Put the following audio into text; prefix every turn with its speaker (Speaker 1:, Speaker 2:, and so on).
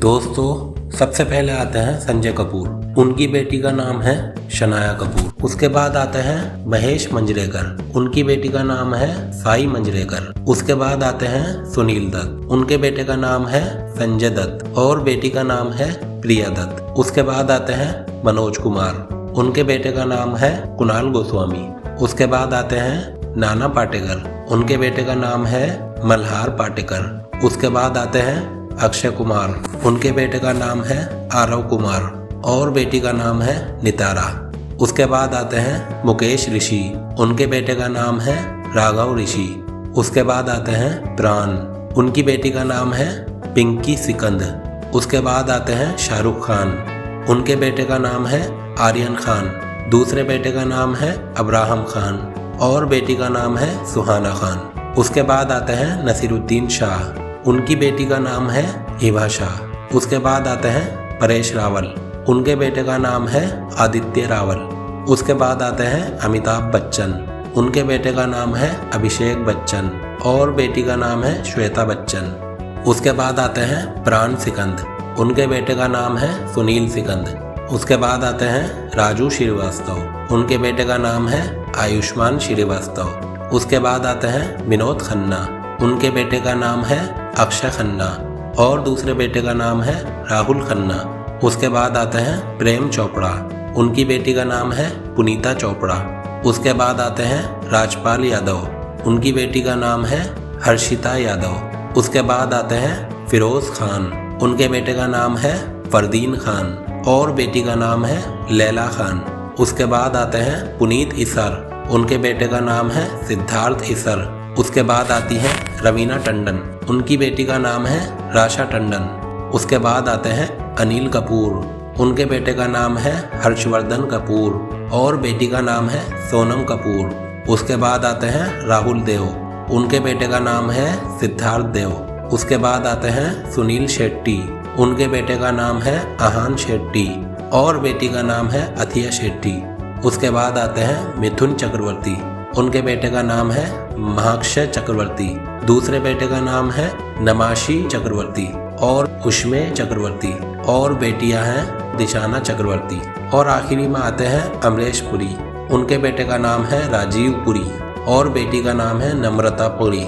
Speaker 1: दोस्तों सबसे पहले आते हैं संजय कपूर, उनकी बेटी का नाम है शनाया कपूर। उसके बाद आते हैं महेश मंजरेकर, उनकी बेटी का नाम है साई मंजरेकर। उसके बाद आते हैं सुनील दत्त, उनके बेटे का नाम है संजय दत्त और बेटी का नाम है प्रिया दत्त। उसके बाद आते हैं मनोज कुमार, उनके बेटे का नाम है कुणाल गोस्वामी। उसके बाद आते हैं नाना पाटेकर, उनके बेटे का नाम है मल्हार पाटेकर। उसके बाद आते हैं अक्षय कुमार, उनके बेटे का नाम है आरव कुमार और बेटी का नाम है नितारा। उसके बाद आते हैं मुकेश ऋषि, उनके बेटे का नाम है राघव ऋषि। उसके बाद आते हैं प्राण, उनकी बेटी का नाम है पिंकी सिकंद। उसके बाद आते हैं शाहरुख खान, उनके बेटे का नाम है आर्यन खान। दूसरे बेटे का नाम है अब्राहम खान और बेटी का नाम है सुहाना खान। उसके बाद आते हैं नसीरुद्दीन शाह, उनकी बेटी का नाम है हिबा शाह। उसके बाद आते हैं परेश रावल, उनके बेटे का नाम है आदित्य रावल। उसके बाद आते हैं अमिताभ बच्चन, उनके बेटे का नाम है अभिषेक बच्चन और बेटी का नाम है श्वेता बच्चन। उसके बाद आते हैं प्राण सिकंद, उनके बेटे का नाम है सुनील सिकंद। उसके बाद आते हैं राजू श्रीवास्तव, उनके बेटे का नाम है आयुष्मान श्रीवास्तव। उसके बाद आते हैं विनोद खन्ना, उनके बेटे का नाम है अक्षय खन्ना और दूसरे बेटे का नाम है राहुल खन्ना। उसके बाद आते हैं प्रेम चोपड़ा, उनकी बेटी का नाम है पुनीता चोपड़ा। उसके बाद आते हैं राजपाल यादव, उनकी बेटी का नाम है हर्षिता यादव। उसके बाद आते हैं फिरोज खान, उनके बेटे का नाम है फरदीन खान और बेटी का नाम है लैला खान। उसके बाद आते हैं पुनीत इसर, उनके बेटे का नाम है सिद्धार्थ इसर। उसके बाद आती है रवीना टंडन, उनकी बेटी का नाम है राशा टंडन। उसके बाद आते हैं अनिल कपूर, उनके बेटे का नाम है हर्षवर्धन कपूर और बेटी का नाम है सोनम कपूर। उसके बाद आते हैं राहुल देव, उनके बेटे का नाम है सिद्धार्थ देव। उसके बाद आते हैं सुनील शेट्टी, उनके बेटे का नाम है आहान शेट्टी और बेटी का नाम है अथिया शेट्टी। उसके बाद आते हैं मिथुन चक्रवर्ती, उनके बेटे का नाम है महाक्षय चक्रवर्ती। दूसरे बेटे का नाम है नमाशी चक्रवर्ती और उष्मे चक्रवर्ती और बेटियां हैं दिशाना चक्रवर्ती। और आखिरी में आते हैं अमरीश पुरी, उनके बेटे का नाम है राजीव पुरी और बेटी का नाम है नम्रता पुरी।